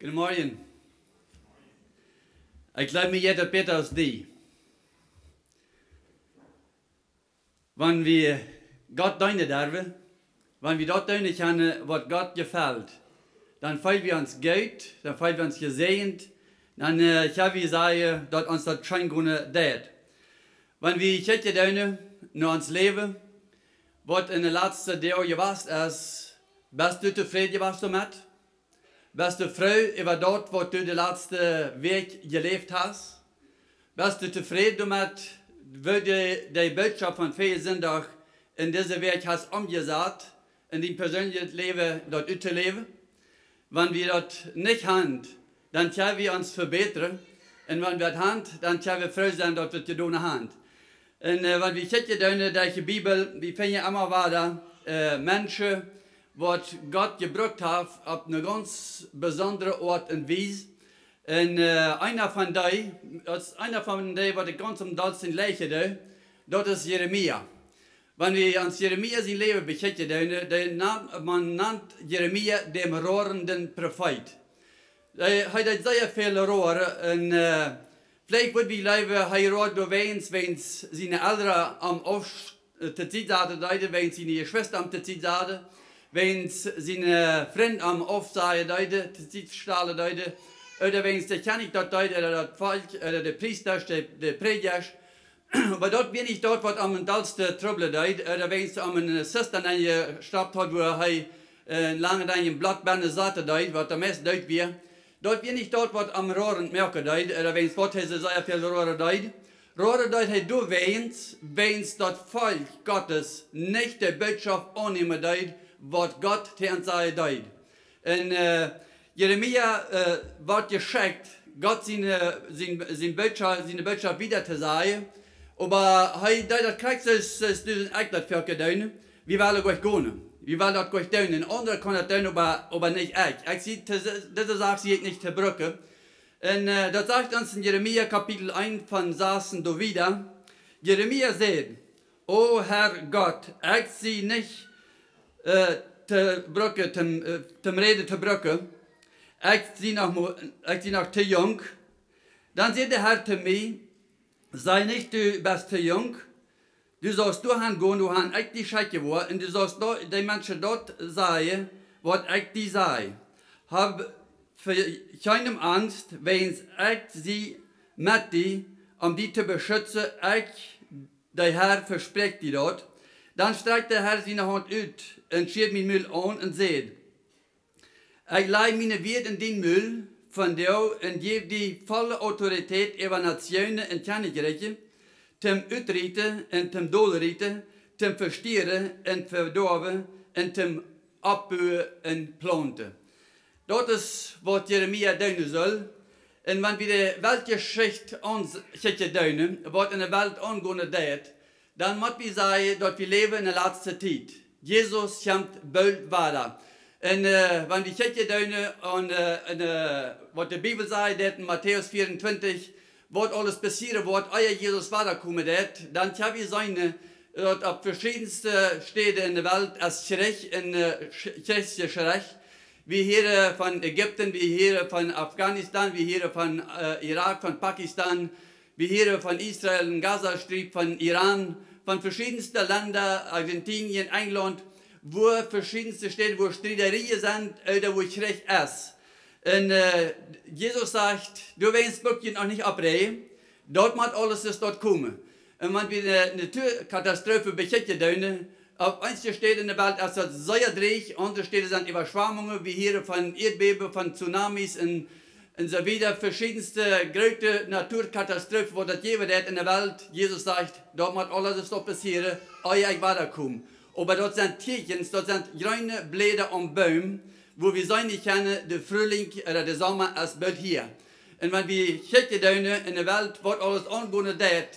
Guten Morgen. Ich glaube mir jeder besser als die. Wenn wir Gott dienen dürfen, wenn wir dort dienen können, was Gott gefällt, dann fühlen wir uns gut, dann fühlen wir uns gesegnet, dann kann wir sagen, dass uns das schein gut tät. Wenn wir Kirche dienen, nur uns Leben, was in der letzten Jahr gewesen ist, bist du zufrieden gewesen damit? Bist du froh über dort, was du den letzten Weg gelebt hast? Bist du zufrieden damit, wo die Botschaft von Fehlsündig in diesem Weg hast umgesetzt, in dein persönliches Leben dort zu leben? Wenn wir das nicht haben, dann können wir uns verbessern. Und wenn wir das haben, dann können wir froh sein, dass wir das getan haben. Und wenn wir Kirche tun, die Bibel, wir finden immer weiter Menschen, was Gott gebraucht hat, auf eine ganz besondere Art und Weise. Und einer von denen, was ich ganz am dollsten lese, das ist Jeremia. Wenn wir uns Jeremia sein Leben beschäftigen, man nennt Jeremia den rohrenden Prophet. Er hat sehr viele Rohre und vielleicht wird wir leben, er rohrt nur wenn seine Eltern am Aufstieg hatten, wenn seine Geschwister am Zeit hatten, wenn seine Freunde am Aufstehen hatten, oder wenn es der König dort oder das Volk, oder der Priester, der Prediger. Aber dort bin ich dort, was am dollsten Trouble deit, oder wenn es am eine Sister gestoppt hat, wo er lange in einem Blattbande satt deit, was der meiste deit wir. Dort bin ich dort, was am Rohren merken deit, oder wenn es Gott hat, sehr viel Rohre deit. Rohre deit hat du wenn es das Volk Gottes nicht die Botschaft annehmen deit, was Gott zu uns sagen deit. Und Jeremia wird geschickt, Gott seine Botschaft wieder zu sagen. Aber das kriegt es echt das für getan. Wir wollen euch gehen. Wir wollen das euch tun. Andere können das tun, aber nicht ich. Ich sehe, diese Sache sehe ich nicht zu Brücke. Und das sagt uns in Jeremia Kapitel 1 von Saßen da wieder. Jeremia sagt, O Herr Gott, ich sehe nicht zu Brücke, zum Reden zu Brücke. Ich sehe noch zu jung. Dann sagt der Herr zu mir, sei nicht, du bist zu jung. Du sollst durchgehen, du hast echt die Scheiße geworden, und du sollst die Menschen dort sagen, was ich die sei. Hab für keine Angst, wenn es echt sie mit dir, um die zu beschützen, ich, der Herr, verspricht die dort. Dann streckt der Herr seine Hand aus und schiebt mir Müll an und sagt, ich leih meine Wert in den Müll von dir und gebe die volle Autorität über Nationen und Königreiche, zum Utreten und zum Dolreten, zum Verstieren und Verdorben und zum Abbauen und Planten. Das ist, was Jeremia tun soll. Und wenn wir die Weltgeschichte anschauen, was in der Welt angehen wird, dann muss wir sagen, dass wir leben in der letzten Zeit. Jesus kommt bald weiter. Und wenn die Kirche tun und was die Bibel sagt, in Matthäus 24, was alles passieren wird, euer Jesus weiterkommen wird, dann kann wir sein, dass auf verschiedensten Städten in der Welt als Recht, in christliches Recht, wie hier von Ägypten, wie hier von Afghanistan, wie hier von Irak, von Pakistan, wie hier von Israel, Gazastrip, von Iran, von verschiedensten Ländern, Argentinien, England, wo verschiedenste Städte, wo Streitereien sind oder wo Recht ist. Und Jesus sagt, du willst Böckchen auch nicht abreden, dort muss alles das dort kommen. Und wenn wir eine Naturkatastrophe beschäftigen, auf einzelnen Städten in der Welt ist das sehr dreig, andere Städte sind Überschwemmungen, wie hier von Erdbeben, von Tsunamis und so wieder, verschiedenste große Naturkatastrophen, wo das geben wird in der Welt. Jesus sagt, dort muss alles dort passieren, euer ich weiterkommen. Aber dort sind Tierchen, dort sind grüne Blätter am Baum, wo wir sein können, der Frühling oder der Sommer ist bald hier. Und wenn wir Kirche tun in der Welt, was alles angehen wird,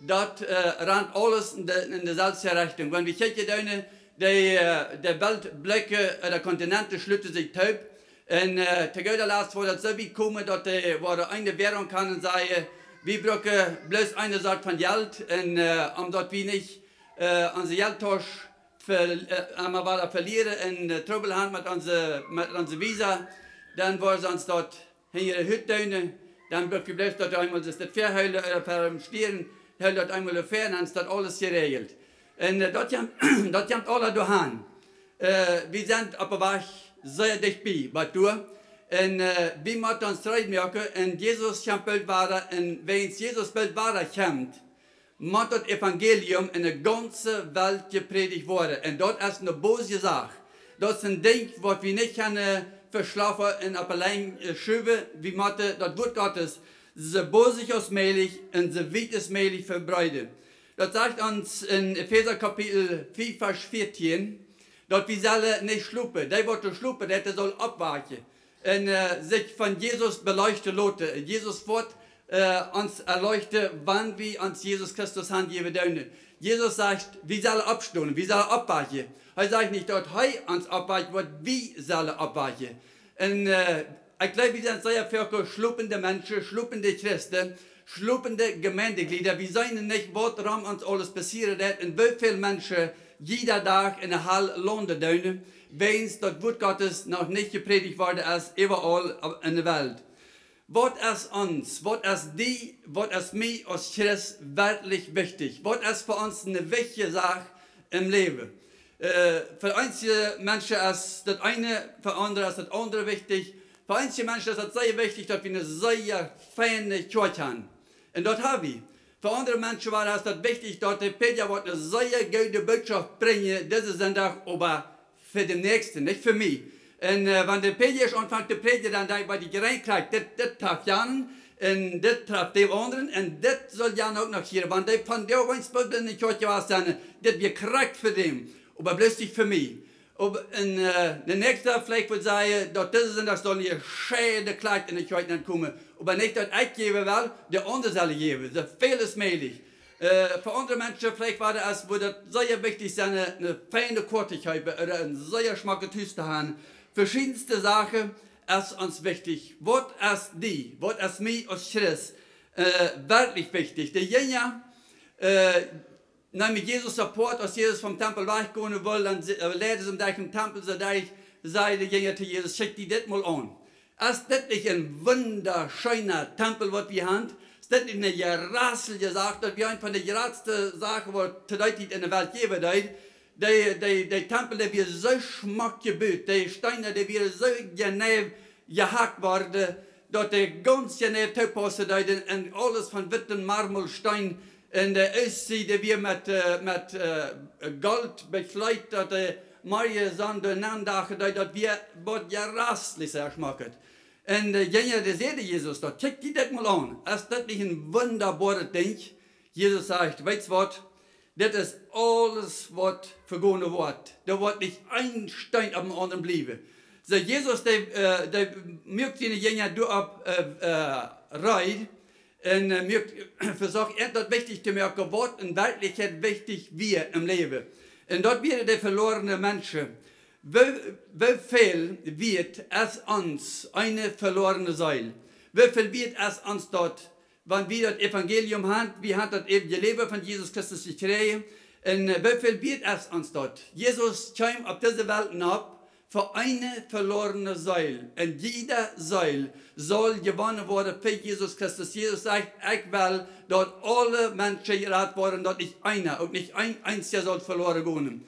dort rennt alles in dieselbe Richtung. Wenn wir Kirche tun, die Weltblöcke oder Kontinente schlüten sich taub. Und zu guter Letzt wird das so weit kommen, dass eine Währung kann und sagen, wir brauchen bloß eine Sorte von Geld, und um dort wir nicht unsere Geldtausch einmal verlieren und Trouble haben mit unserer Visa, dann war sonst dort in ihre Hütte, dann bleibt dort einmal das Verheulen oder per Stieren, hält dort einmal der Fern, dann ist dort alles geregelt. Und dort haben alle daheim. Wir sind aber war sehr dicht bei Tour. Und wir müssen uns Zeit merken, und Jesus Bild war, und wenn Jesus Bild war, kommt, muss das Evangelium in der ganzen Welt gepredigt worden. Und dort ist eine böse Sache. Das ist ein Ding, was wir nicht können verschlafen und allein schieben. Wir müssen das Wort Gottes so böse als möglich und so weit als möglich verbreiten. Das sagt uns in Epheser Kapitel 4, Vers 14, dass wir sollen nicht schlupen. Der, der schlupen, der soll abweichen und sich von Jesus beleuchten lassen. Jesus wird uns erleuchten, wann wir uns Jesus Christus hingeben dürfen. Jesus sagt, wir sollen abstehen, wir sollen abweichen. Er sagt nicht, dass er uns abweichen wird, wir sollen abweichen. Und ich glaube, wir sind sehr viele schlupende Menschen, schlupende Christen, schlupende Gemeindeglieder. Wir sehen nicht, woran uns alles passiert ist und wie viele Menschen jeder Tag in der Halle landen, wenn es das Wort Gottes noch nicht gepredigt worden ist, überall in der Welt. Was ist uns, was ist mir als Christ wirklich wichtig? Was ist für uns eine wichtige Sache im Leben? Für einige Menschen ist das eine, für andere ist das andere wichtig. Für einige Menschen ist es sehr wichtig, dass wir eine sehr feine Kirche haben. Und das haben wir. Für andere Menschen war es wichtig, dass die Prediger eine sehr gute Botschaft bringen, diesen Sonntag, aber für den Nächsten, nicht für mich. Und wenn der Prediger anfängt zu predigen, dann denkt man, die Gerechtigkeit, das trifft Jan, und das trifft die anderen, und das soll Jan auch noch hier. Wenn die von der Weinsbüttel in die Kirche war, dann das wird korrekt für den, aber bloß nicht für mich. Und der Nächste vielleicht wird sagen, dass das sind, das soll hier schöne Kleid in die Kirche kommen. Aber nicht, dass ich geben will, der andere soll geben. Das viel ist möglich. Für andere Menschen vielleicht war das, wo das sehr wichtig ist, eine feine Kortigkeit oder ein sehr schmackes Tüß zu haben. Verschiedenste Sachen ist uns wichtig. Was ist mir als Christ wirklich wichtig? Der Jünger, mit Jesus Support, als Jesus vom Tempel weggehen will, dann lädt es im Tempel, so da sei der Jünger zu Jesus, schick die das mal an. Ist das nicht ein wunderschöner Tempel, was wir haben? Ist das nicht eine gerasselige Sache, dass wir eine von der geradsten Sachen, die die in der Welt geben, der Tempel, der wird so schmack gebaut, die Steine, die wird so genau gehackt worden, dass der ganz genau zupassen, und alles von wittem Marmorstein, und der Aussieht, wir mit Gold bekleidet, dass der Marie Sande nandache, dass wir was gerastlich schmecken. Und der Jünger, der sieht Jesus, da checkt die das mal an. Ist das nicht ein wunderbares Ding? Jesus sagt, weißt du was? Das ist alles, was vergangene wird. Da wird nicht ein Stein auf dem anderen bleiben. So, Jesus, der mögt seine Jünger durchreiten. Und versucht, das wichtig zu merken, was in Wirklichkeit wichtig wir im Leben. Und dort werden die verlorenen Menschen. Wie viel wird es uns eine verlorene sein? Wie viel wird es uns dort, wenn wir das Evangelium haben, wir haben das ewige Leben von Jesus Christus gekriegt, und wie viel wird es uns dort? Jesus kam auf diese Welt ab für eine verlorene Seele. Und jeder Seele soll gewonnen werden für Jesus Christus. Jesus sagt, ich will, dass alle Menschen gerettet werden, dass nicht einer und nicht ein einziger soll verloren gehen.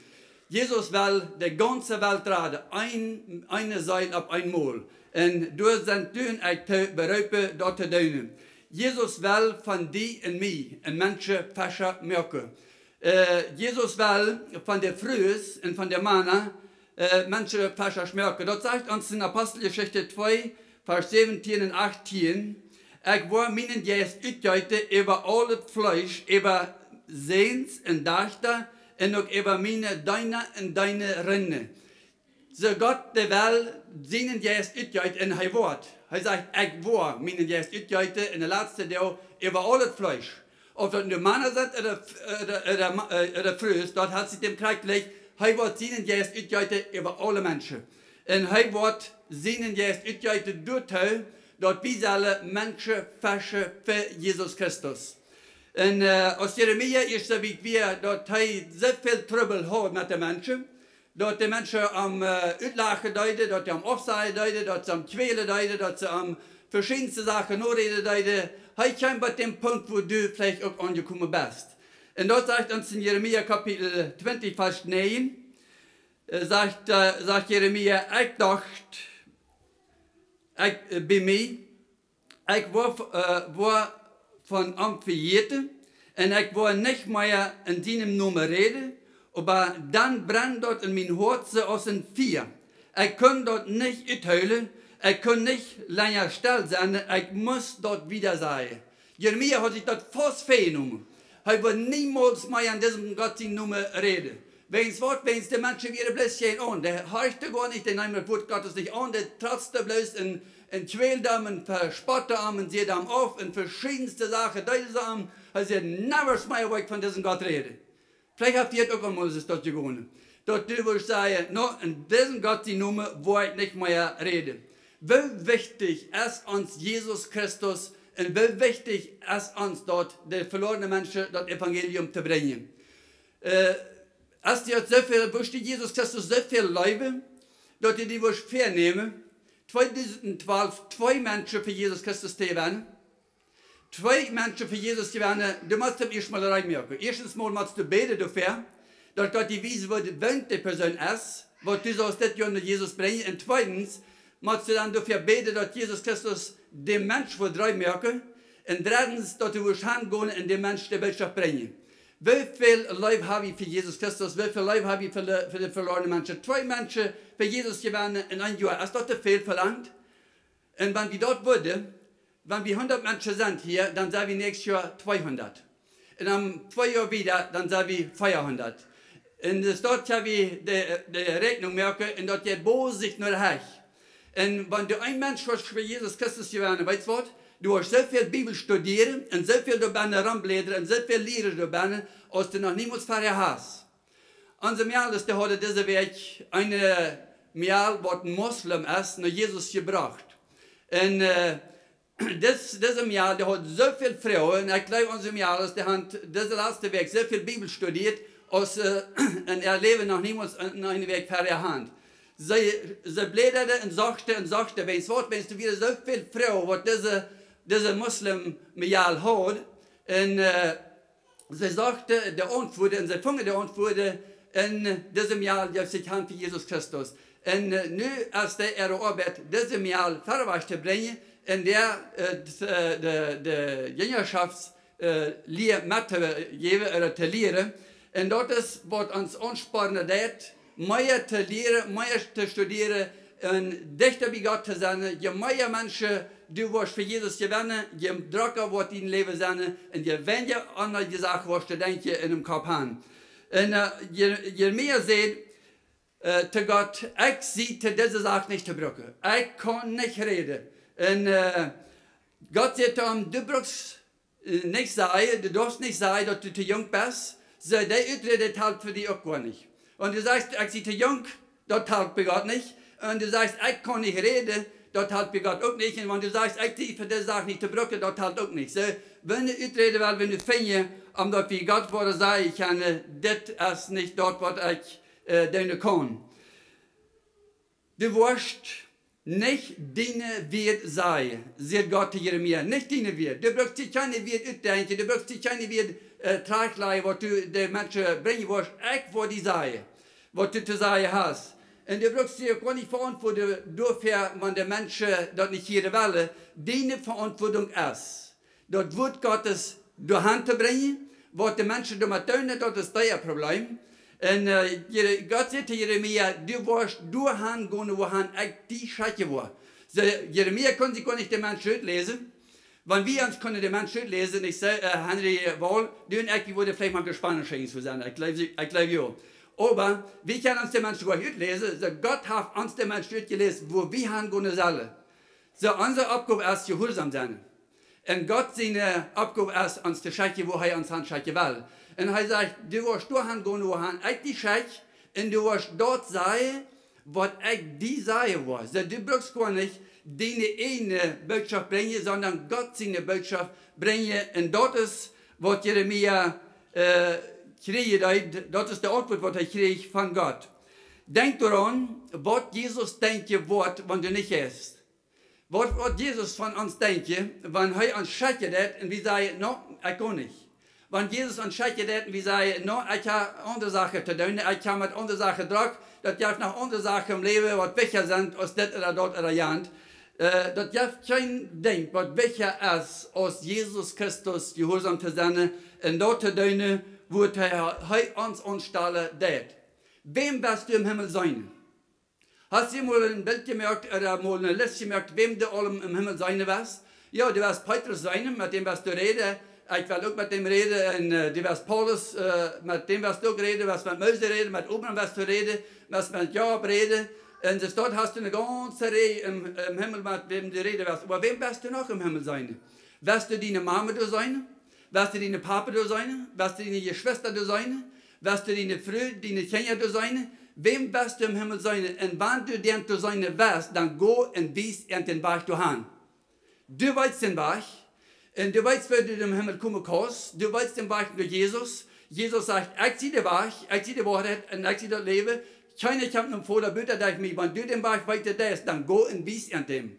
Jesus will die ganze Welt retten, eine Seele auf einmal. Und durch sein Tun, ich berufe, dort zu tun. Jesus will von dir und mir ein Menschen Fischer merken. Jesus will von der Frühs und von der Manna Menschen Fischer schmerken. Das sagt uns in Apostelgeschichte 2, Vers 17 und 18. Ich war meinen Geist utgeite über alles Fleisch, über Sehns und Dachter, und auch über deine und deine Rinne. So Gott, der will seinen Geist utgeite in sein Wort. Er sagt, ich war meinen Geist utgeite in der letzten Tag über alles Fleisch. Ob das nur Männer sind oder Früh, dort hat sich dem Krieg gelegt, er wird seinen Geist utgeite über alle Menschen. Und er wird seinen Geist utgeite durch, dass wir alle Menschen fischen für Jesus Christus. Und aus Jeremia ist es, wie wir dort so viel Trouble haben mit den Menschen. dat die Menschen am Utlachen deuten, dat sie am Aufsehen deuten, dat sie am Quälen deuten, dat sie am verschiedenste Sachen nur reden deuten. Heute kommt bei dem Punkt, wo du vielleicht auch angekommen bist. Und dort sagt uns in Jeremia Kapitel 20, Vers 9, sagt Jeremia, ich dachte, bei mir, ich war von Amt verjährte, und ich war nicht mehr in deinem Namen reden, aber dann brennt dort in mein Herz aus ein Feuer. Ich kann dort nicht utheulen, ich kann nicht länger still sein, ich muss dort wieder sein. Jeremia hat sich dort fast vernommen. Er wird niemals mehr an diesem Gott in Namen reden. Wenn es die Menschen wieder blöd an, der horchte gar nicht den Namen Wort Gottes nicht an, der trotzte bloß in Quäldammen, Verspotterarmen, sie dann auf, in verschiedenste Sachen, diese Sachen, also sie never mehr weg von diesem Gott reden. Vielleicht habt ihr auch einmal dort gewohnt. Dort würde ich sagen, no, in diesem Gott die Nummer, wo ich nicht mehr rede. Wie wichtig ist uns Jesus Christus und wie wichtig ist uns dort, die verlorenen Menschen, das Evangelium zu bringen. Hast du jetzt so viel, wusste Jesus Christus so viel Leute, dass die vernehmen, 2012 2 Menschen für Jesus Christus zu werden. 2 Menschen für Jesus zu werden, du musst ihm erstmal reinmerken. Erstens mal musst du beten dafür, dass Gott die Wiese wird, wenn die Person ist, was du sollst das Jahr Jesus bringen. Und zweitens musst du dann dafür beten, dass Jesus Christus den Mensch wird reinmerken. Und drittens, dass du wirst hingehen und den Mensch die Botschaft bringen. Wie viel Leib habe ich für Jesus Christus? Wie viel Leib habe ich für die verlorenen Menschen? 2 Menschen für Jesus zu werden in einem Jahr. Ist das der Fehl verlangt? Und wenn wir dort würden, wenn wir 100 Menschen sind hier, dann sind wir nächstes Jahr 200. Und am 2 Jahren wieder, dann sind wir 400. Und dort haben wir die Rechnung merken, und dort geht Bo sich nur hech. Und wenn du ein Mensch hast für Jesus Christus zu werden, weißt du was? Du hast so viel Bibel studieren und so viel dabei ramblädern und so viel Lehrer dabei, als du noch niemals vorher hast. Unser Mial ist heute dieser Weg eine Mial, was ein Moslem ist, nach Jesus gebracht. Und dieser Mial, der hat so viele Frauen, ich glaube, unser Mial ist, der hat dieser letzte Weg so viel Bibel studiert, als und er lebt noch niemals in einem Weg vorher hat. Sie bläderte und sagte, wenn du wieder so viele Frauen, was diese Muslim-Mial hat, und sie sagte, der Antwort, und sie fingen der Antwort, in diesem Jahr gibt sich Hand für Jesus Christus. Und nu ist ihre Arbeit, diesem Jahr vorwärts zu bringen, in der die Jüngerschaftslehre mitzugeben oder zu lehren. Und das ist, was uns anspornen wird, mehr zu lehren, mehr zu studieren, und dichter bei Gott zu sein. Je mehr Menschen du wirst für Jesus gewinnen, je drücker wird dein Leben sein, und je weniger andere Sachen wirst du denken in dem Kopf haben. Und je mehr seht, zu Gott, ich sehe diese Sache nicht zu brücken. Ich kann nicht reden. Und Gott sagt du brauchst nicht sagen, du darfst nicht sagen, dass du zu jung bist. So, der Utredet halt für dich auch gar nicht. Und du sagst, ich bin zu jung, das halt bei Gott nicht. Und du sagst, ich kann nicht reden, das halt bei Gott auch nicht. Und wenn du sagst, ich sehe für diese Sache nicht zu brücken, das halt auch nicht. So, wenn du Utreden willst, wenn du findest, um dort wie Gott wurde sagen, ich kann, das ist nicht dort, was ich deine kann. Du wirst nicht deine Wert sein, sagt Gott zu Jeremia. Nicht deine Wert. Du brauchst dich keine Wert utdenken, du brauchst dich keine Wert tragen, was du den Menschen bringen wirst. Ich will die sagen, was du zu sagen hast. Und du brauchst dich gar nicht verantworten dafür, wenn die Menschen das nicht hier wollen. Deine Verantwortung ist, das Wort Gottes durch Hand zu bringen, was die Menschen damit tun, das ist dein Problem. Und Gott sagt zu Jeremia, du wirst durchgehen, wohin ich die Scheiße war. So, Jeremia kann sich gar nicht den Menschen lesen. Wenn wir uns können den Menschen lesen, ich sage, Henry Wall, du und ich würde vielleicht mal gespannt sein, ich glaube ja. Aber wir können uns den Menschen gar nicht lesen, so Gott hat uns den Menschen gelesen, wo wir hingehen sollen. So, unsere Aufgabe ist, gehorsam sein. Und Gott seine Aufgabe ist, uns zu schauen, wo er uns hinschauen will. Und er sagt, du wirst durchgehen, wohin ich die schaue, und du wirst dort sein, was ich die sagen will. So, du brauchst gar nicht deine eigene Botschaft bringen, sondern Gott seine Botschaft bringen. Und dort ist, was Jeremia kriegt, das ist die Antwort, was er kriegt von Gott. denk daran, was Jesus denken wird, wenn du nicht isst. Was Jesus von uns denken, wenn er uns schätzt und wir sagen, no, ich kann nicht. Wenn Jesus uns schätzt und wir sagen, no, ich habe andere Sachen zu tun, ich habe mit anderen Sachen Druck, das gibt noch andere Sachen im Leben, was wichtiger sind, als das oder dort oder jant. Das gibt kein Ding, was wichtiger ist, als Jesus Christus gehorsam zu sein, und dort zu tun, wo er uns anstelle tät. Wem wirst du im Himmel sein? Hast du mal ein Bild gemerkt oder mal eine Liste gemerkt, wem du allem im Himmel sein wirst? Ja, du wirst Petrus sein, mit dem wirst du reden. Ich will auch mit dem reden. Und du wirst Paulus, mit dem wirst du auch reden. Du wirst mit Mose reden, mit Abraham wirst du reden, wirst mit Job reden. Und dort hast du eine ganze Reihe im Himmel, mit wem du reden wirst. Aber wem wirst du noch im Himmel sein? Wirst du deine Mama da sein? Wirst du deine Papa da sein? Wirst du deine Geschwister da sein? Wirst du deine Frau, deine Kinder da sein? Wem wirst du im Himmel sein? Und wenn du denn zu sein wirst, dann go und wies in den Berg du hin. Du weißt den Berg, und du weißt, wo du im Himmel kommen kannst. Du weißt den Berg durch Jesus. Jesus sagt, ich sehe den Berg, ich sehe die Wahrheit und ich sehe das Leben. Keiner kommt noch vor der Bühne, dass mich, wenn du den Berg weiter lässt, dann go und wies in dem.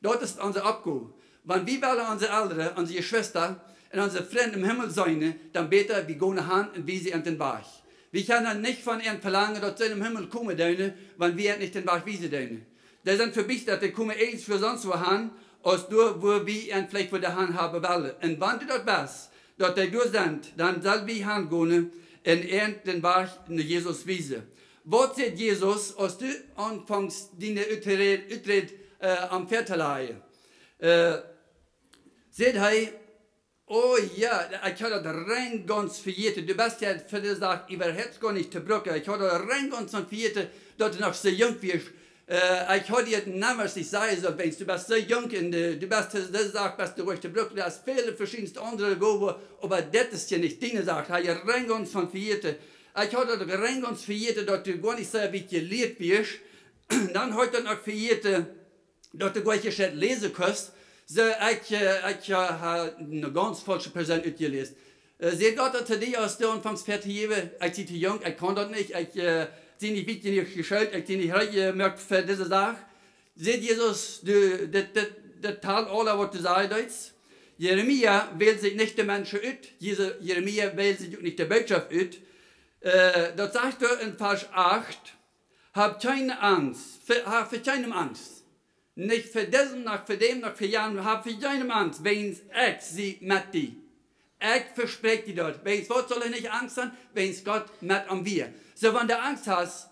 Dort ist unser Abgo. Wenn wir wollen unsere Eltern, unsere Geschwister und unsere Freunde im Himmel sein, dann beten wir gehen hin und wies in den Berg. Wir können nicht von ihnen verlangen, dass sie im Himmel kommen, wenn wir nicht den Berg wiesen. Die sind verbichtet, die kommen eins für sonst wo hin, als du, wo wir ihn vielleicht wieder haben wollen. Und wenn du dort bist, dort die du sind, dann soll wir hingehen und den Berg in Jesus wiesen. Was sagt Jesus, als du anfängst, deine Utred am Viertelei? Sagt er, oh ja, ich habe das rein ganz verjährt. Du bist ja für die Sache überhaupt gar nicht zu brücken. Ich habe das rein ganz verjährt, dass du noch so jung bist. Ich habe dir niemals nicht sagen sollen, du bist so jung und du bist diese Sache, bist du ruhig zu brücken. Du hast viele verschiedene andere Gaben, aber das ist ja nicht deine Sache. Ich habe rein ganz verjährt. Ich habe das rein ganz verjährt, dass du gar nicht so wie gelehrt wirst. Dann habe ich noch verjährt, dass du gar nicht lesen kannst. So, ich habe eine ganz falsche Person ausgelesen. Seht Gott zu dir, als du anfängst fertig geben, ich bin zu jung, ich kann das nicht, ich bin nicht weit genug geschult, ich bin nicht reich gemerkt für diese Sache. Seht Jesus, das Tal aller, was du sagst. Jeremia wählt sich nicht die Menschen aus, Jeremia wählt sich nicht die Botschaft aus. Das sagt er in Vers 8, hab keine Angst, hab für keinem Angst. Nicht für diesen, noch für dem, noch für Jan, hab für keinem Angst, wenn ich sie mit dir. Ich verspreche dir dort. Wenn was soll ich nicht Angst haben, wenn Gott mit an wir. So, wenn du Angst hast,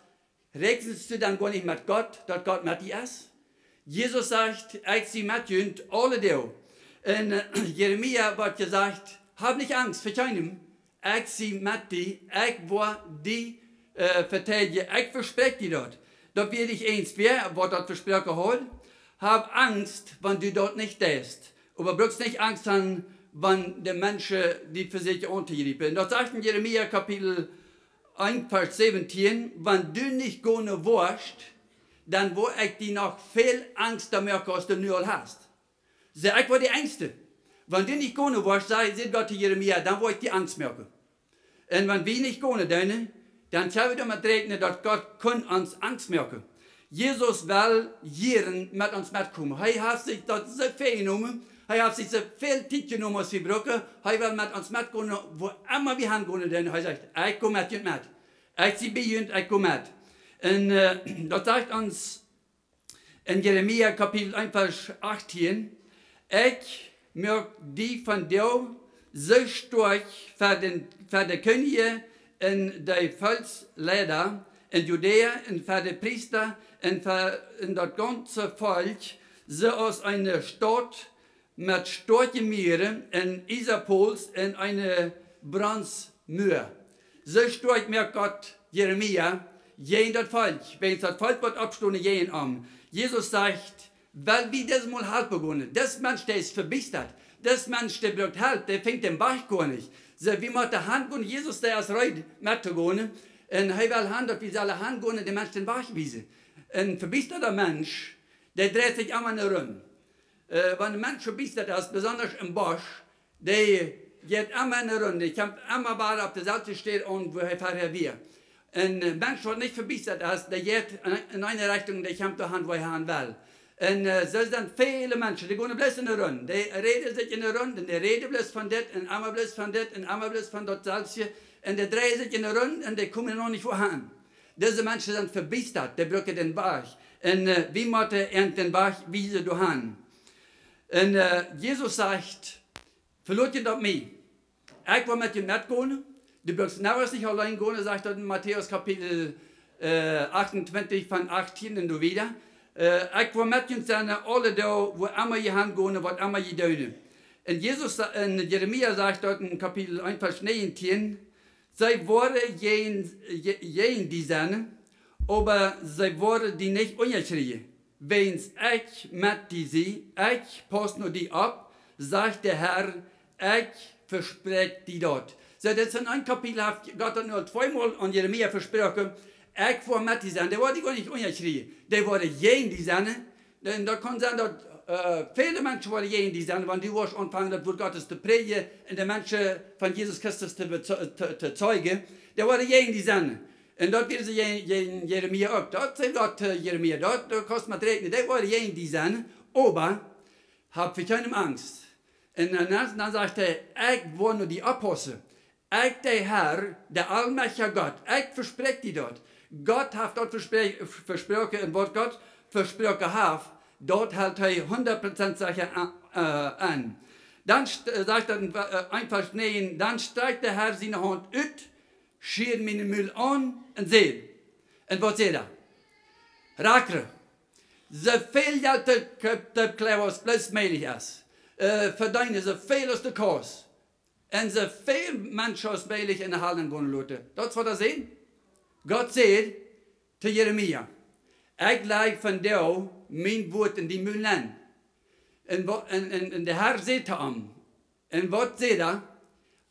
rechnest du dann gar nicht mit Gott, dass Gott mit dir ist? Jesus sagt, ich sie mit dir und alle dir. In Jeremia wird gesagt, hab nicht Angst für keinem. Ich sie mit dir, ich war die verteidigen. Ich verspreche dir dort. Dort werde ich eins wer, was dort versprochen hat. Hab Angst, wenn du dort nicht bist. Aber brauchst nicht Angst haben, wenn die Menschen die für sich untergriffen. Das sagt in Jeremia Kapitel 1, Vers 17, wenn du nicht gehen wirst, dann wo ich dir noch viel Angst damit, als du nur hast. So, ich war die Ängste. Wenn du nicht gehen wirst, sagt Gott zu Jeremia, dann wo ich die Angst merke. Und wenn wir nicht gehen, dann können wir damit rechnen, dass Gott uns Angst merken. Jesus will hier mit uns mitkommen. Er hat sich das so viel genommen, er hat sich so viel Zeit genommen, als wir brauchen. Er will mit uns mitkommen, wo immer wir hingehen, denn er sagt, ich komme mit und mit. Ich bin bei und ich komme mit. Und das sagt uns in Jeremia Kapitel 1, Vers 18, ich möchte die von dir so stark für die Könige in der Volksleder, in Judäa, und für die Priester, und in das ganze Volk, so aus einer Stadt mit starken Meeren, in Isapols, in eine Bronzemauer. So stark merkt Gott Jeremia, jeden das Volk, wenn das Volk wird abstunden, jeden an. Jesus sagt, weil wir das mal halt begonnen, das Mensch, der ist verbittert, das Mensch, der braucht halt, der fängt den Bach gar nicht. So, wie man der Hand gehen, Jesus, der ist reut, mitzugehen, und er will Hand, dass wir alle Hand gehen, den Mensch den Bach wiesen. Ein verbitterter Mensch, der dreht sich immer nur rum. Wenn ein Mensch verbittert ist, besonders im Busch, der geht immer eine Runde. Ich kann immer weiter auf der Seite stehen und wo er vorher wir. Een mens wordt niet verbeterd als de gaat in eine Richtung, die komt aan waar hij wil. En zo zijn vele mensen, die gaan bloß in de rond. Die reden zich in de rond, en die reden bloß van dit, en allemaal bloß van dit, en allemaal bloß van dat zelfje. En die draaien zich in de rond, en die komen nog niet vooraan. Deze mensen zijn verbeterd, die brücken den Berg. En wie moeten den Berg wijzen doorheen? En Jesus zegt, verlaat je dat mee. Ik wil met je net gaan. Du brauchst nauwelijks nicht allein gehen, sagt er in Matthäus Kapitel 28 von 18 und so wieder. Ich will mit uns sein, alle da, wo immer je hingehen, was immer je tun. Und Jesus, in Jeremia sagt dort in Kapitel 1, Vers 19, sie wollen jen die sind, aber sie wollen die nicht unterschreien. Wenn ich mit die sie, ich passe nur die ab, sagt der Herr, ich verspreche die dort. So, das in ein Kapitel hat Gott hat nur zweimal an Jeremia versprochen, ich war mit die sein, der wollte gar nicht unterschreien. Der wollte jen die sein, denn da kann sein, dass viele Menschen wollen jen die sein, wenn die warst anfangen, das Wort Gottes zu predigen und die Menschen von Jesus Christus zu zeugen, der wollte jen die sein. Und dort wird sie Jeremia auch. Dort sagt Gott Jeremia, dort kostet man rechnen, der wollte jen die sein, aber hab für keinem Angst. Und dann sagt er, ich will nur die Apostel. Ich, der Herr, der allmächtige Gott, ich verspreche die dort. Gott hat dort versprochen, und was Gott versprochen hat, dort hält er 100% sicher an. Dann sagt er einfach, nee, dann streckt der Herr seine Hand aus, schiert meine Müll an und seht. Und was seht er? Rakre. So viel Geld der Klaus bloß möglich ist. Verdienen so viel aus der Kurs. Und so viel Menschen aus möglich in der Hallen gehen lassen. Das was er sehen. Gott sagt zu Jeremia, ich lege von dir mein Wort in die Mühlen. Und der Herr sagt ihm, und was sagt er?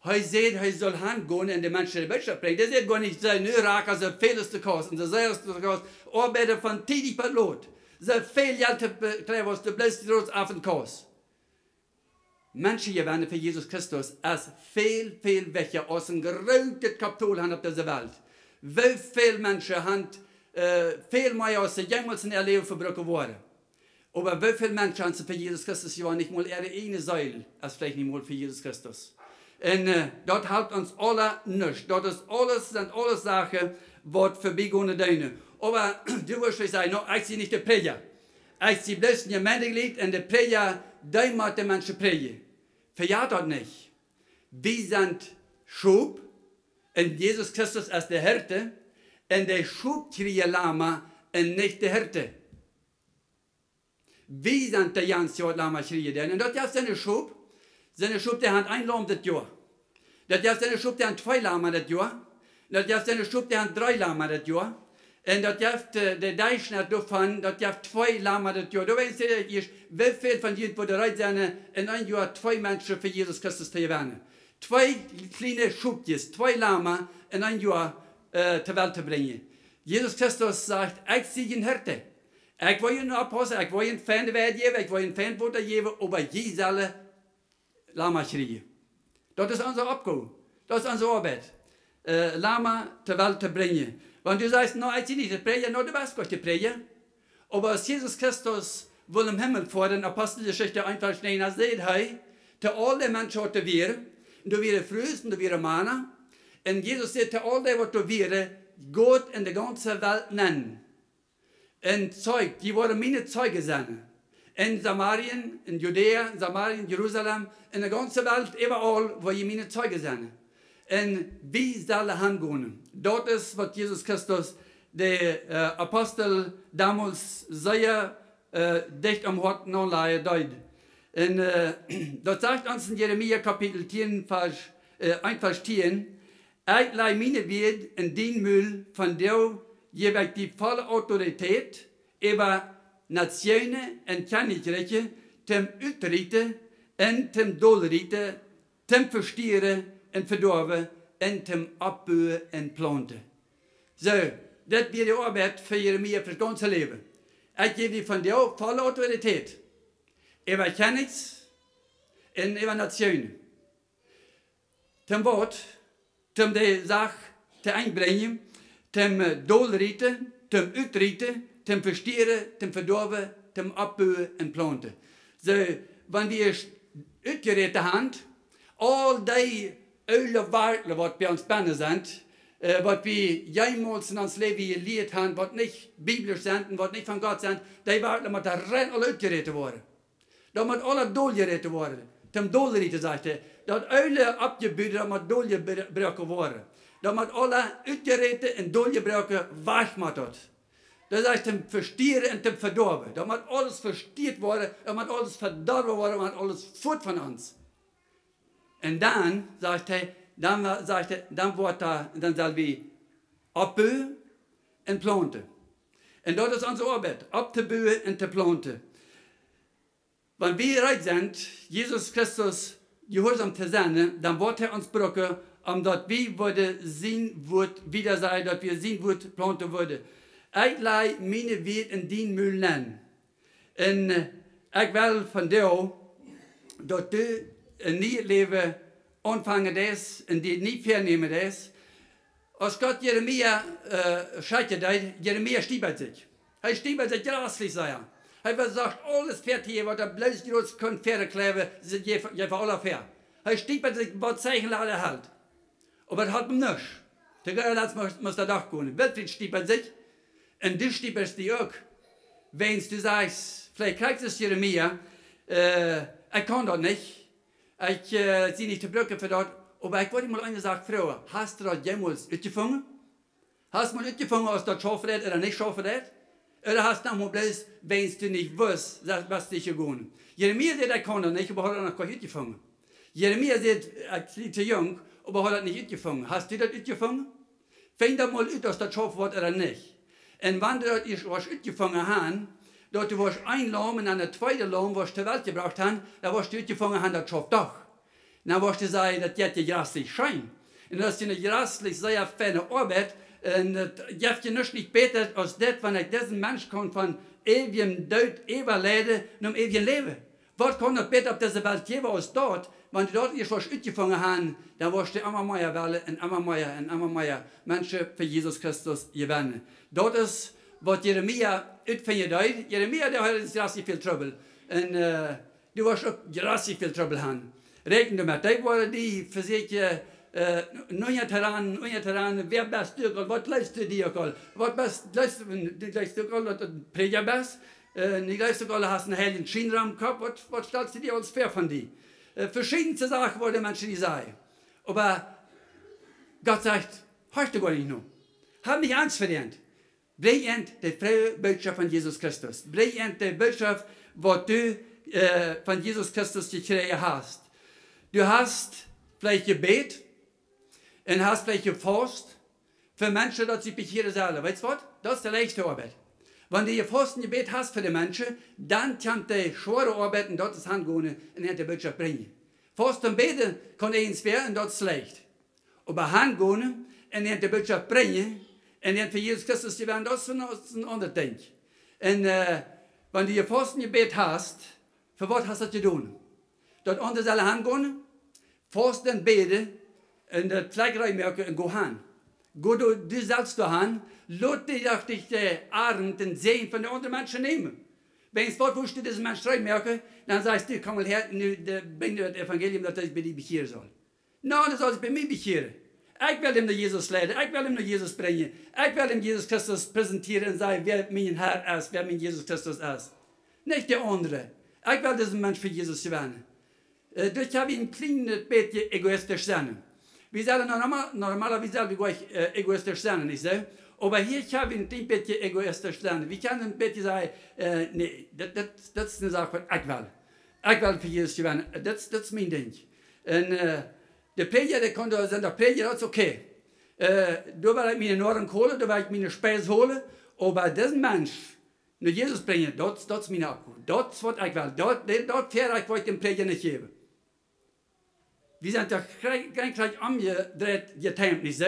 Er sagt, er soll hingehen und die Menschen die Botschaft bringen. Der sagt gar nicht, so nur Raker, so viel aus der Kurs, und so sehr aus der Kurs, arbeite von tätig bei Lot. So viel Geld was du bloß auf den Kurs. Menschen gewinnen für Jesus Christus als viel, viel welche aus dem größten Kapital haben auf dieser Welt. Wie viele Menschen haben viel mehr aus jemals in ihr Leben verbrochen worden. Aber wie viele Menschen haben für Jesus Christus ja nicht mal ihre eigene Seele, als vielleicht nicht mal für Jesus Christus. Und dort hält uns alle nichts. Dort ist alles, sind alles Sachen, die vorbeigehen dürfen. Aber du wirst sagen, no, ich sehe nicht der Prediger. Ich sehe bloß ein Gemeindeglied und der Prediger, der macht die Menschen predigen. Verjagt das nicht. Wir sind Schub und Jesus Christus als der Hirte und der Schub kriegt Lama und nicht der Hirte. Wir sind der ganze Lama kriegen. Und das ist seine Schub. Seine Schub, der hat ein Lamm das Jahr. Das ist seine Schub, der hat 2 Lama das Jahr. Das ist seine Schub, der hat 3 Lama das Jahr. Und das ist der Durchschnitt davon, das ist 2 Lama das Jahr. Da weißt du, wie viel von denen, die bereit sind, in einem Jahr 2 Menschen für Jesus Christus zu gewinnen. 2 kleine Schubjes, 2 Lama in einem Jahr zur Welt zu bringen. Jesus Christus sagt, ich sehe ein Hirte. Ich will Ihnen Apostel, ich will Ihnen Fernwert geben, ich will Ihnen Fernwörter geben, aber je soll Lama kriegen. Das ist unsere Aufgabe. Das ist unsere Arbeit. Lama zur Welt zu bringen. Wenn du sagst, no, ich sehe nicht die Prediger, no, du weißt Gott die Prediger. Aber als Jesus Christus will im Himmel vor den Apostelgeschichte einfach schnell, als seht er, zu allen Menschen, was du wirst, du wirst frühst und du wirst Männer. Und Jesus sagt, zu allen, was du wirst, Gott in der ganzen Welt nennen. Und Zeug, die wollen meine Zeuge sein. In Samarien, in Judäa, in Samarien, Jerusalem, in der ganzen Welt, überall, wo ihr meine Zeuge sind. Und wie soll er hingehen? Dort ist, was Jesus Christus, der Apostel damals sehr dicht am Herzen anlegt. Und dort sagt uns in Jeremia Kapitel 10, Vers 10, ich lege meine Wert in den Müll, von der gebe ich die volle Autorität über Nationen und Königreiche, zum Utreten und zum Dolriten, zum Verstieren und Verdorben und zum Abbauen und Planten. So, das wird die Arbeit für Jeremia für das ganze Leben. Ich gebe dir von dir volle Autorität über Königs und über Nationen. Zum Wort, zum die Sache zu einbringen, zum Dolrieten, zum Utrieten, zum Verstieren, zum Verdorben, zum Abbauen und Planten. So, wenn wir uitgereden haben, all die oude waarden wat bij ons binnen zijn, wat we jemals in ons leven geleerd hebben, wat niet biblisch zijn en wat niet van God zijn, die waarden moeten rein al uitgereden worden. Dat moet alle doorgereden worden. Ten doorgereden zegt hij. Dat oude afgebuurde, dat moet doorgebroken worden. Dat moet alle uitgereden en doorgebroken weg moet dat. Dat is ten verstieren en ten verdorven. Dat moet alles verstierd worden, dat moet alles verdorven worden, dat moet alles voort van ons. En dan, zegt hij, dan zal we opbouwen en planten. En dat is onze arbeid, op te bouwen en te planten. Wanneer we rijk zijn, Jezus Christus gehoorzaam te zijn, dan wordt hij ons gebroken, omdat we worden zien wordt, wieder zijn, dat we zien wordt planten worden. Ik leid mijn weer in die mulen. En ik wil van jou, dat du een nieuw leven ontvangen is en die niet vernemen is. Als God Jeremia scheidt deed, Jeremia stiebelt zich. Hij stiebelt zich grasslich, zei hij. Hij verzagt alles fertig, wat er bloß groß kon verkleven, je voor alle ver. Hij stiebelt zich wat zeichen laden halt. Aber het had hem niks. Tegelijkertijd moest er dag komen. Wilfried stiebelt zich. En du stiebelst die ook. Wens du sagst, vielleicht kriegst du es Jeremia, ich kann das nicht. Ich zie niet te bruggen voor dat. Maar ik word mal eine Sache fragen. Hast du das jemals uitgevangen? Hast du mal uitgevangen, als das schaffen hat oder nicht schaffen hat? Oder hast du noch bloß, wenn du nicht weißt, was dich gegangen? Jeremia sagt, ich kann das nicht, aber hat er noch gar nicht uitgevangen. Jeremia sagt, ich bin zu jung, aber hat er nicht uitgevangen. Hast du das uitgevangen? Fäng doch mal uit, dass das schaffen wird oder nicht. Und wenn du das was uitgevangen hast, dat du was ein Lamm und eine zweite Lamm, was zur Welt gebracht haben, da warst du uitgefangen haben, das schafft doch. Dann warst du sagen, das geht dir grasslich schein. Und das ist eine grasslich sehr feine Arbeit, und das gibt dir nicht besser als das, wenn ich diesen Mensch kann von ewigem Tod überleben, um ewigem Leben. Was kann das besser auf dieser Welt geben als dort? Wenn du dort was uitgefangen hast, dann warst du immer mehr Welle und immer mehr Menschen für Jesus Christus gewinnen. Dort ist, wat Jeremia uitvinden deed. Jeremia der had grassig veel trouble. En die was ook grassig veel trouble aan. Reken met. Die waren die verzekerd, neue Terrain, wer best du al, wat luister die ook al. Wat best, luister ook al, dat het prediger best. Die luister ook al, hast een hele Schienraum gehabt, wat stellst du dir als fair von die? Verschiedenste Sachen worden Menschen die sagen. Aber Gott sagt, hast du gar nicht noch. Hab nicht Angst verdient. Brengt de vrije boodschap van Jezus Christus. Brengt de boodschap wat du van Jezus Christus gekregen hast. Du hast vielleicht gebet und hast vielleicht gefasst für Menschen, dass sie bekehren sollen. Weißt du was? Das ist die leichte Arbeit. Wenn du gefasst und gebet hast für die Menschen, dann kann die schwere Arbeit und das ist hingehen und die Botschaft bringen. Fast und beten kann eins werden und das ist leicht. Aber hingehen und die Botschaft bringen, en den voor Jezus Christus te werden, dat is een ander ding. En wanneer je vast en gebed hast, voor wat hast dat gedaan? Dat andere zullen hangehen, vast en beden, en de vlekkerij merken en go aan. Go du selbst dahin, laat dich de Arend, den Segen von den anderen Menschen nehmen. Wenn es wat wusste, diesen Menschen merken, dann sagst du, komm mal her, nu bring du das Evangelium, dass ich bei dir bekehren soll. Nein, das soll ich bei mir bekehren. Ich will ihm naar Jesus leiden, ich will ihm naar Jesus brengen. Ich will ihm Jesus Christus präsentieren und sagen, wer mein Herr ist, wer mein Jesus Christus ist. Nicht der andere. Ich will diesen Mensch für Jesus gewinnen. Ich habe ein kleines bisschen egoistisch sein. Wir sollen normalerweise egoistisch sein, nicht so? Aber hier habe ich ein kleines bisschen egoistisch sein. Wir können ein bisschen sagen, nee, das ist eine Sache, was ich will. Ich will für Jesus gewinnen. Das ist mein Ding. Und, de Prediger, der konnte sagen, der Prediger, das ist okay. Da will ich meine Nahrung holen, da will ich meine Speise holen, aber diesen Mensch nach Jesus bringen, das ist meine Akku. Das ist, was ich will. Das fähre ich, was ich dem Prediger nicht gebe. Wir sind ja gleich umgedreht geteilt, nicht so?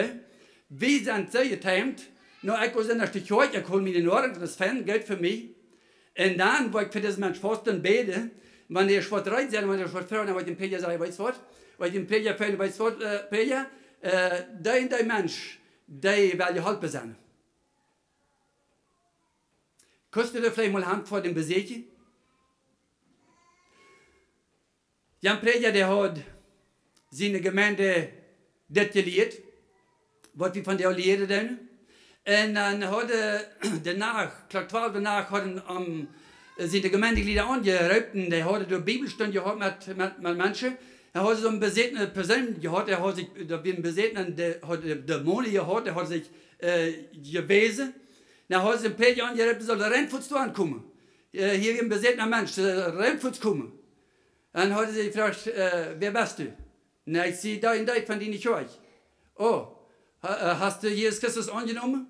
Wir sind so geteilt, nur ich will ein Stück heute, ich hole meine Nahrung, das ist Geld für mich. Und dann, wo ich für diesen Mensch fast und bete, wenn der Schwert reinsetzt, wenn der Schwert fährt, dann will ich dem Prediger sagen, weißt du was? Weil dem Prediger fällt, weißt du was, Prediger, dein Mensch, die will geholfen sein. Kannst du dir vielleicht mal Hand vor dem Besätje? Jan Prediger, der hat seine Gemeinde detailliert, was wir von der Lehre tun. Und dann hat er danach, klar 12 danach, hat er seine Gemeindeglieder angerufen, der hat eine Bibelstunde gehabt mit Menschen. Er hat so einen besetzten Person gehabt, er hat sich, da wird ein besetzten, der hat Dämonen gehabt, der hat sich gewesen. Dann hat er den Prediger angerufen, soll der Rennfuß ankommen. Hier ist ein besettener Mensch, der Rennfuß kommen. Dann hat er sich gefragt, wer bist du? Na, ich sehe da in Deutsch, von denen ich euch. Oh, hast du Jesus Christus angenommen?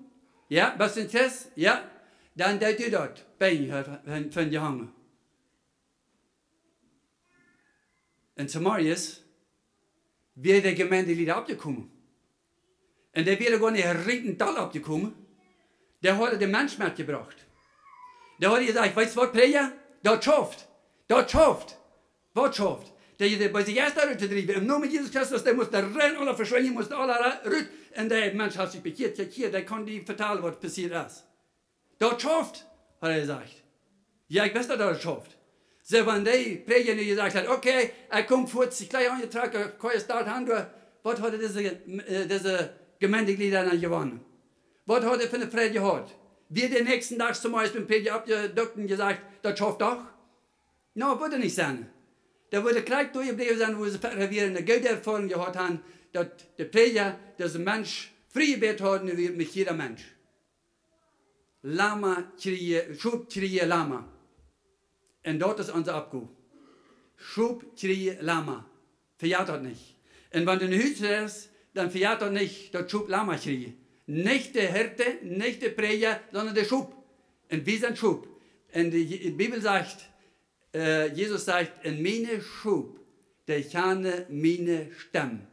Ja, bist du in Christ? Ja. Dann deed u dat, Bein van je hangen. En Samarius wäre der Gemeindelieder abgekommen. Und der wäre gar nicht ein Riesental abgekommen. Der hat den Mensch mitgebracht. Der hat gesagt, weißt du was, Prediger? Das schafft. Das schafft. Was schafft? Der bei sich erst da drieben, im Namen Jesus Christus, der muss da rein, alle verschwinden, muss da alle rüt. Und der Mensch hat sich bekehrt, hier, der kann die vertellen, was passiert ist. Das schafft, hat er gesagt. Ja, ich weiß, dass das schafft. So, wenn der Prediger gesagt hat, okay, er kommt vor, sich gleich angetragen, kann ich dort haben, was hat er diese Gemeindeglieder dann gewonnen? Was hat er für eine Predigt gehabt? Wir den nächsten Tag zum Beispiel im Prediger abgedockt und gesagt, das schafft doch? No, würde nicht sein. Da würde gleich durchgeblieben sein, wo sie wieder eine Gelderfahrung gehabt haben, dass der Prediger, dass ein Mensch frei gebet hat, mit jeder Mensch. Lama, Schub, Kriege, Lama. Und dort ist unser Abgut. Schub, Kriege, Lama. Verjagt das nicht. Und wenn du in Hütte hast, dann verjagt das nicht, das Schub, Lama, Kriege. Nicht der Hirte, nicht der Prediger, sondern der Schub. Und wir sind Schub. Und die Bibel sagt, Jesus sagt, in meine Schub, der kenne meine Stimme.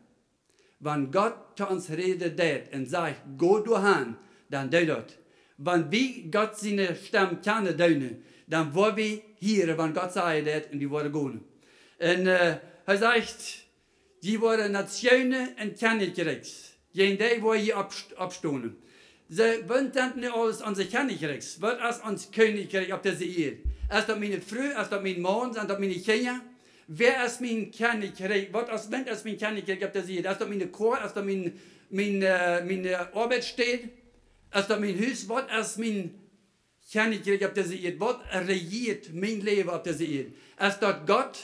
Wenn Gott zu uns redet und sagt, go du hin, dann tut das. Wenn wir Gott seine Stimme kennen, dann wollen wir hier, wenn Gott sagt das, und wir wollen gehen. Und er sagt, die wollen Nationen und Königreichs. Jeden Tag wollen hier abstoßen. Sie wollen dann nicht alles an sich Königreichs. Was ist ans Königreich auf dieser Erde? Ist das meine Frau, ist das mein Mann, sind das meine Kinder? Wer ist mein Königreich? Was ist mein Königreich auf dieser Erde? Ist das meine Chor? Ist das meine Arbeitsstätte? Ist das mein Haus? Was ist mein Königreich auf dieser Erde? Was regiert mein Leben auf dieser Erde? Ist das Gott?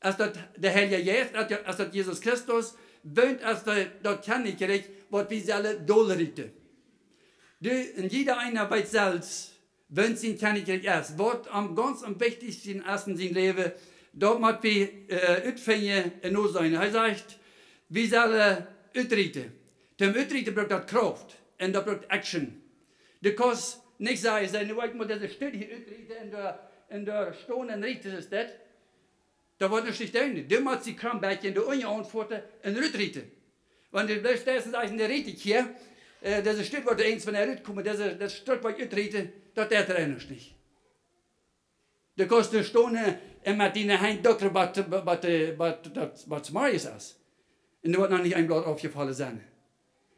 Ist das der Heilige Jesus? Ist das Jesus Christus? Wohnt ist das Königreich, was wir alle durchrichten? Und jeder einer weiß selbst, wenn sein Königreich ist, was am wichtigsten ist in seinem Leben, dort muss wir utfangen und nur sein. Er sagt, wir sollen utreden. Zum Utreden braucht das Kraft und das braucht Action. Du kannst nicht sagen, ich muss diese Stück hier utreden und der Stunde und Rieten ist das. Da wird nicht tun. Du musst die Krambecken in der Uni antworten und utreden. Wenn du stehst und sagst, der Rieten hier, das Stück, was du eins von der Ritt kommt, das Stück, was ich utrede, das er nicht. Du kannst eine Stunde mit deinen Händen doktern, was Marius ist. Und da wird noch nicht ein Blatt aufgefallen sein.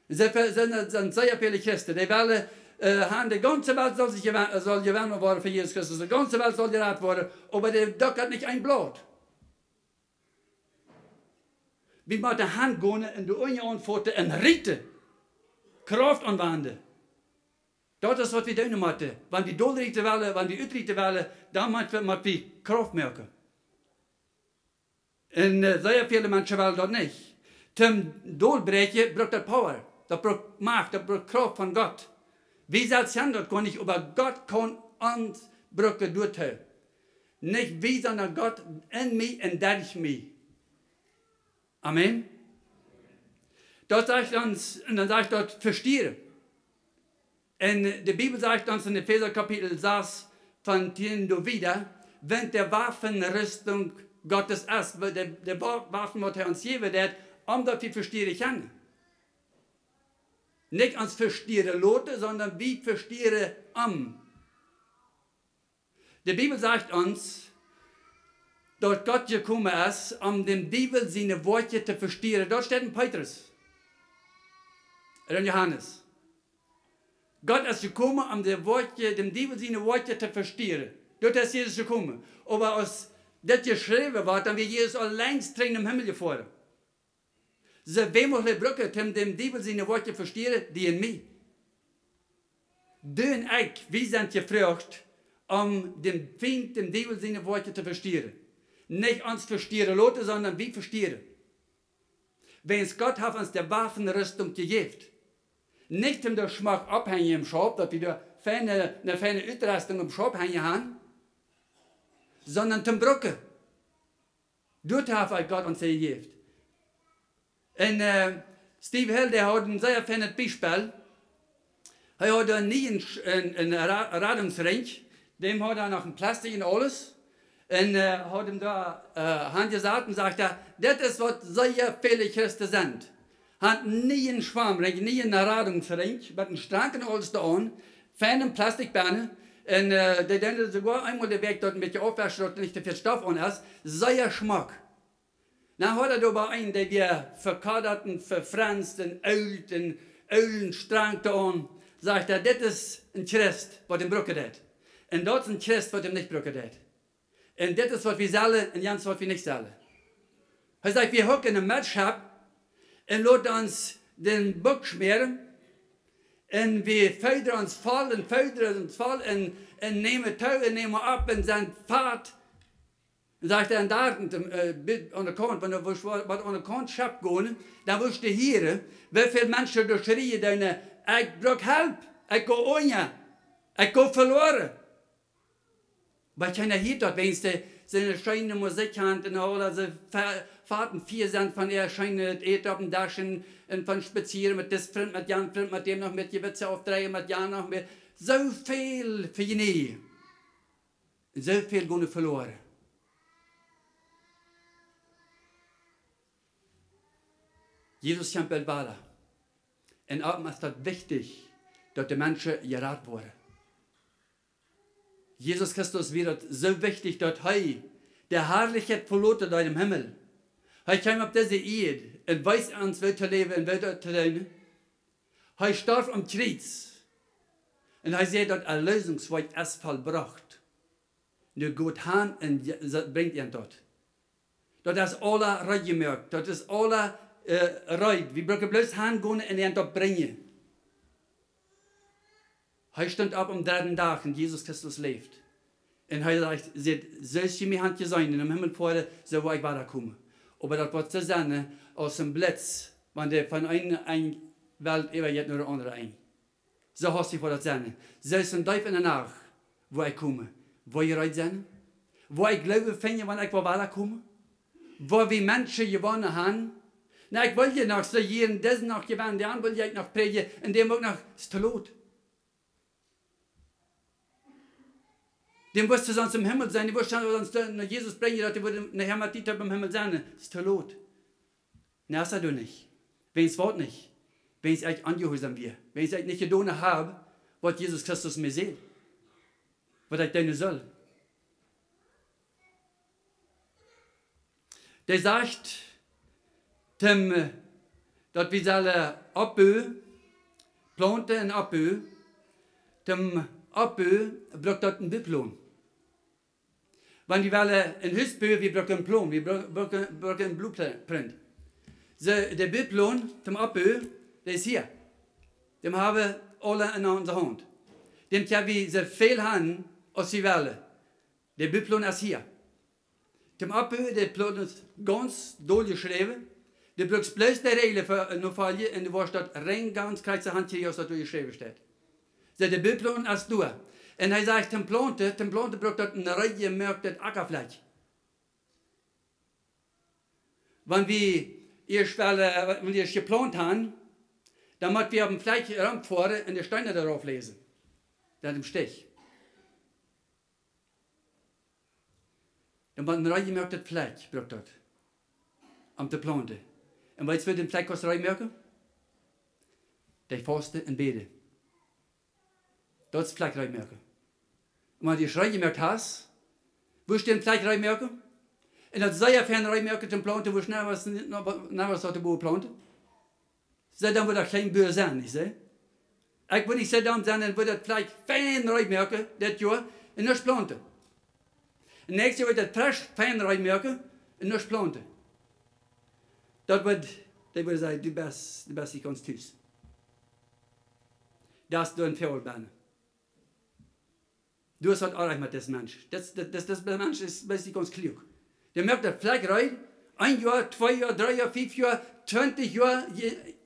Es sind sehr viele Christen, die wollen, die ganze Welt soll gewinnen werden für Jesus Christus. Die ganze Welt soll gerettet werden, aber der dockert nicht ein Blatt. Wir müssen hingehen und die Uni antworten und richten. Kraft anwenden. Das ist, was wir tun müssen. Wenn wir durchrichten wollen, wenn wir utreden wollen, dann müssen wir Kraft merken. Und sehr viele Menschen wollen das nicht. Zum Durchbrechen braucht das Power. Das braucht Macht, das braucht Kraft von Gott. Wir selbst haben das gar nicht, aber Gott kann uns Brücke durchtun. Nicht wir, sondern Gott in mir und durch mich. Amen. Das sagt uns, und dann sagt dort, verstehe. Und die Bibel sagt uns in Epheser Kapitel 6, von du wieder, wenn der Waffenrüstung Gottes ist, der Waffen, was er uns geben wird, das wir verstehen können. Nicht ans Verstehen lote, sondern wie verstehen am. Die Bibel sagt uns, dass Gott gekommen ist, dem Bibel seine Worte zu verstehen. Dort steht in Petrus. In Johannes. Gott ist gekommen, um dem Teufel seine Worte zu verstehen. Dort ist Jesus gekommen. Aber als das geschrieben wird, dann wird Jesus allein streng im Himmel gefahren. So, wem muss die Brücke, um dem Teufel seine Worte verstehen, die in mir. Du und ich, wir sind gefragt, dem Feind, dem Teufel seine Worte zu verstehen. Nicht uns verstehen Leute, sondern wir verstehen. Wenn Gott hat uns die Waffenrüstung gegeben. Nicht um den Schmack abhängen im Shop, dass wir eine feine Ausrüstung im Shop hängen haben, sondern zum Brücke. Dort hat Gott uns gegeben. Und Steve Hill, der hat ein sehr feines Beispiel. Er hat nie einen Radungsring, dem hat er noch ein Plastik und alles. Und hat ihm da gesagt und sagt, das ist, was sehr viele Christen sind. Hat nie einen Schwammring, nie einen Radungsring, mit einem Strang und alles da an, feinen Plastikbeine. Und der denkt sogar einmal der Weg dort ein bisschen aufwärts, dort nicht viel Stoff an ist, sehr Schmack. Dann hat er da bei einem, der wir verkaderten, verfransten, ölen Strang da an, sagt er, das ist ein Christ, was den Brücke hat. Und dort ist ein Christ, was dem nicht Brücke hat. Und das ist, was wir sollen, und ganz, was wir nicht sollen. Er sagt, wir hocken im Match ab, und lassen uns den Bock schmieren, und wir fördern uns voll, und nehmen Tau, und nehmen ab, und sind Fahrt. Und sagt er, da, an der Kant, wenn du was an der Kant schabt gehen, dann wirst du hören, wie viele Menschen da schreien, ich brauche Hilfe, ich gehe ohne, ich gehe verloren. Weil keiner hier dort, wenn sie eine schöne Musik haben, oder sie fahrten 4 Cent von ihr schöne Eten auf den Daschen, und von Spazieren mit das Freund, mit Jan Freund, mit dem noch mit Gewitze aufdrehen, mit Jan noch mit, so viel für die Nähe. So viel gehen verloren. Jesus kommt bald weiter. Und auch ist das wichtig, dass die Menschen gerettet wurden. Jesus Christus wird so wichtig, dass er der Herrlichkeit verloren in dem Himmel. Er kam auf diese Erde und weiß uns, wie zu leben und wie zu leben. Er starb am Kreuz. Und er sieht, dass ein Lösungsweg ist vollbracht. Nur Gott han und bringt ihn dort. Das ist alle reingemerkt, das ist alle Reut. Wir brauchen bloß hingehen und ihn dort bringen. Er stand ab am 3. Tag und Jesus Christus lebt. Und er sagt, solche mir hat gesehen, in dem Himmel vorher, so wo ich weiterkomme. Aber das wird zu sein, aus dem Blitz, wenn der von einer Welt übergeht nur der andere ein. So hast du vor das sein. Selbst ein Teufel in der Nacht, wo ich komme, wo ich reut sein, wo ich Glaube finde, wenn ich weiterkomme, wo wir Menschen gewonnen haben. Na, ich will ja noch so jeden, diesen noch gewinnen, der andere will ja noch predigen, und dem auch noch, ist zu lot. Dem wusste sonst im Himmel sein, die wusste sonst Jesus bringen, dass die würde nachher mal die im Himmel sein, ist zu lot. Na, das du nicht. Wenn es Wort nicht, wenn es euch angehorsam wir, wenn ich euch nicht gedonen habe, was Jesus Christus mir sieht, was ich deine soll. Der sagt, dass wir sollen abbühen, planten und abbühen, dem abbühen, braucht das einen Beplan. Wenn wir wollen ein Haus bauen, wir brauchen einen Plan, wir brauchen einen Blueprint. So, der Beplan zum Abbühen, der ist hier. Den haben wir alle in unserer Hand. Den können wir so viel haben, als wir wollen. Der Beplan ist hier. Zum Abbühen, der Plan ist ganz durchgeschrieben. Du brauchst bloß die Regeln für eine Folie und du wirst dort rein ganz kreuz der Hand hier, was da geschrieben steht. So, der Bildplan ist du. Und er sagt, den Plante braucht dort eine Reihe merktes Ackerfläche. Wenn wir es geplant haben, dann müssen wir auf dem Fläche ranfahren und die Steine darauf lesen. Das im Stich. Dann wird eine Reihe merktes Fläche braucht dort. Am zu planten. Und weißt du, was den Fleck was reinmerken? Der faste und bete. Dort ist Fleck reinmerken. Und wenn du die reingemerkt hast, wirst du den Fleck reinmerken? Und das sei ja fern reinmerken zum Planten, wo du schnell was auf der Boden planten. So, dann wird er kein Böse sein, nicht so? Ich würde nicht so dumm sein, dann würde das vielleicht fein reinmerken, das Jahr, und nicht planten. Und nächstes Jahr wird das frisch fein reinmerken, und nicht planten. Das wird, die würde sagen, du bist ich ganz tüß. Das ist ein Fehlbein. Du hast halt auch mit diesem Mensch. Das Mensch ist ganz klug. Der merkt das Fleck rein, 1 Jahr, 2 Jahre, 3 Jahre, 5 Jahre, 20 Jahre,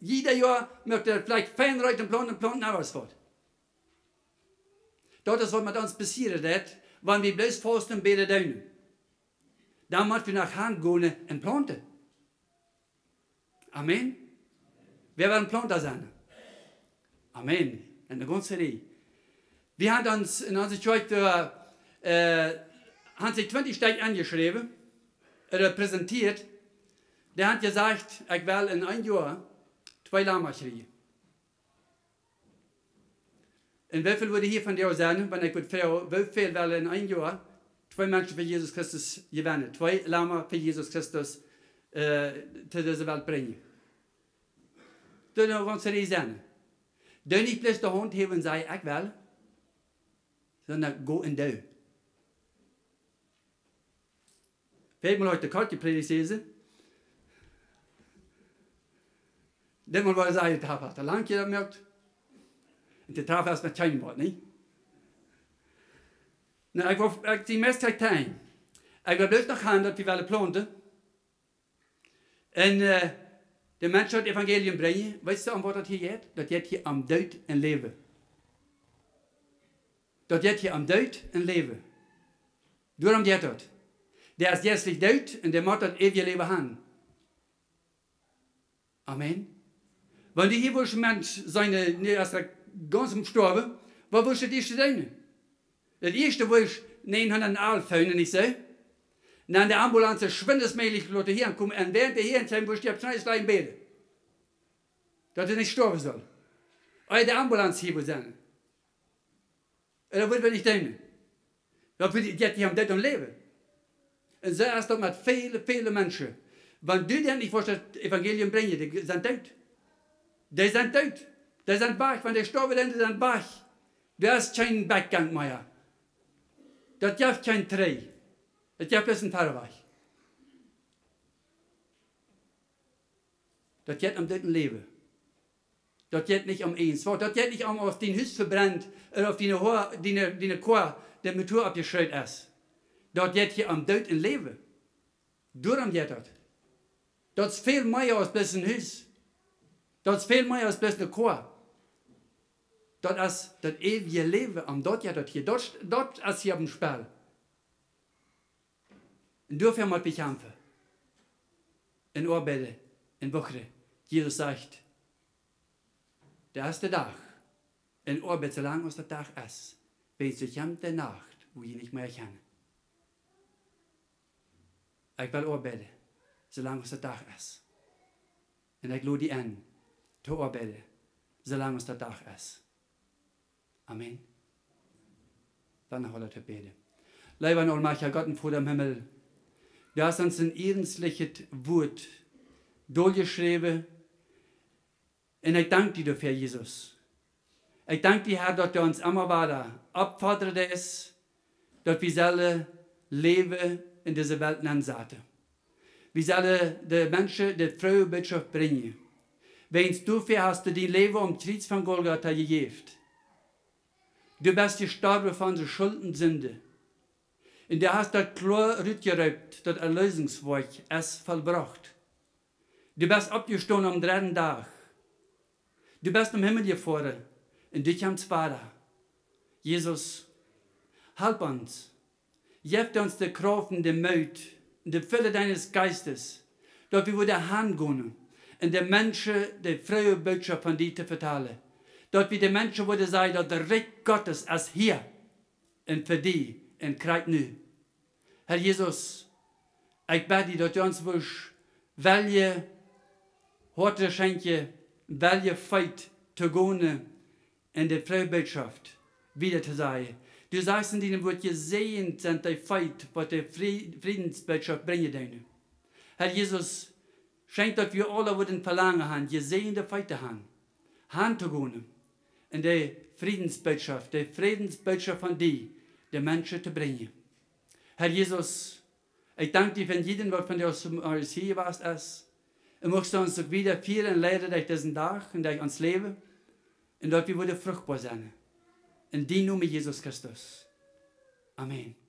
jeder Jahr merkt er vielleicht fein rein und planen ausfahrt. Das ist, was mit uns passiert hat, wenn wir bloß fasten und beten dürfen. Dann müssen wir nach Hand gehen und planten. Amen. Wer werden Planter sein? Amen. In der ganzen Reihe. Wir haben uns in unserer Kirche haben sich 20 Stück angeschrieben, oder präsentiert. Der hat gesagt, ich will in 1 Jahr 2 Lama kriegen. Und wie viel würde hier von dir sein, wenn ich wie viel will in 1 Jahr 2 Menschen für Jesus Christus gewinnen, 2 Lama für Jesus Christus zu dieser Welt bringen? Das ist ganz seriös sein. Du nicht bloß die Hand heben und sagen, ich will, sondern go in du. Vielleicht mal heute kalt gepredigt lesen. Dann mal sagen, der hat lang gemerkt. Und der traf erst mit keinem Wort, nicht? Na, ich war die meiste Zeit tein. Ich war bloß nach Hand, dass wir planten. Und der Mensch hat das Evangelium bringen. Weißt du, um was das hier geht? Das geht hier am Tod und Leben. Das geht hier am Tod und Leben. Darum geht das. Der ist jetzt tot und der muss das ewige Leben haben. Amen. Wenn die hier wohl ein Mensch ganz im Sterben, was willst du das tun? Das erste, wo ich 900 Aal feunen, nicht so. Dann der Ambulanz schwindesmäßig Leute hier kommen und während der hier in seinem stirbt, schnell ist im Bett. Dass er nicht sterben soll. Aber der Ambulanz hier will sein. Das wird wir nicht tun. Das geht hier um das Leben. Und so ist das mit vielen Menschen. Wenn du dir nicht das Evangelium bringst, die sind tot. Die sind tot. Die sind weg. Wenn die sterben, dann sind weg. Da ist kein Weggang mehr. Das gibt kein Dreh. Das gibt bloß ein Fahrweg. Das geht um das Leben. Das geht nicht um eins. Das geht nicht um auf den Hüst verbrannt oder auf deine Chor, der mit Tour abgeschreit ist. Das geht hier um Tod und Leben. Darum geht das. Das ist viel mehr als bloß ein Hüst. Das ist viel mehr als bloß eine Chor. Das ist das ewige Leben. Und dort geht das hier. Dort ist hier am Spiel. Und dafür muss ich kämpfen. In Arbeiten, in Woche. Jesus sagt, der erste Tag, in Arbeit, solange es der Tag ist, wenn es sich der Nacht, wo ich nicht mehr kann. Ich will arbeiten, solange es der Tag ist. Und ich lade die an, zu arbeiten, solange es der Tag ist. Amen. Dann holen wir beten. Lieber und allmächtiger Gott und Vater im Himmel, du hast uns ein ehrenliches Wort durchgeschrieben. Und ich danke dir dafür, Jesus. Ich danke dir, Herr, dass du uns immer weiter abfordert ist, dass wir sollen leben in dieser Welt ansaten. Wir sollen den Menschen die frohe Botschaft bringen. Wenn du dafür hast du dein Leben am Kreuz von Golgatha gegeben. Du bist gestorben von unseren Schulden und Sünde. Und du hast das klar rückgerückt, das Erlösungswerk ist vollbracht. Du bist abgestanden am 3. Tag. Du bist im Himmel gefahren und dich am Vater. Jesus, halb uns. Gib uns die Kraft und die Mut und die Fülle deines Geistes, dass wir wieder hingehen und den Menschen die frohe Botschaft von dir zu vertellen. Dass wir den Menschen wieder sagen, dass der Reich Gottes ist hier und für die und kriegt nu. Herr Jesus, ich bete dir, dass du uns welche Worte schenken, welche Feit zu gehen in der Freibotschaft wieder zu sein. Du sagst in deinem Wort, gesehen sind die Feit, was die Friedensbotschaft bringen deine. Herr Jesus, schenkt, dass wir alle würden verlangen haben, gesehene Feite haben, Hand zu gehen in die Friedensbotschaft von dir, den Menschen zu bringen. Herr Jesus, ich danke dir für jeden, was von dir aus hier warst. Und möchtest du uns auch wieder führen, leiden durch diesen Tag und durch uns Leben. Und dort wir wieder fruchtbar sein. In die Namen Jesus Christus. Amen.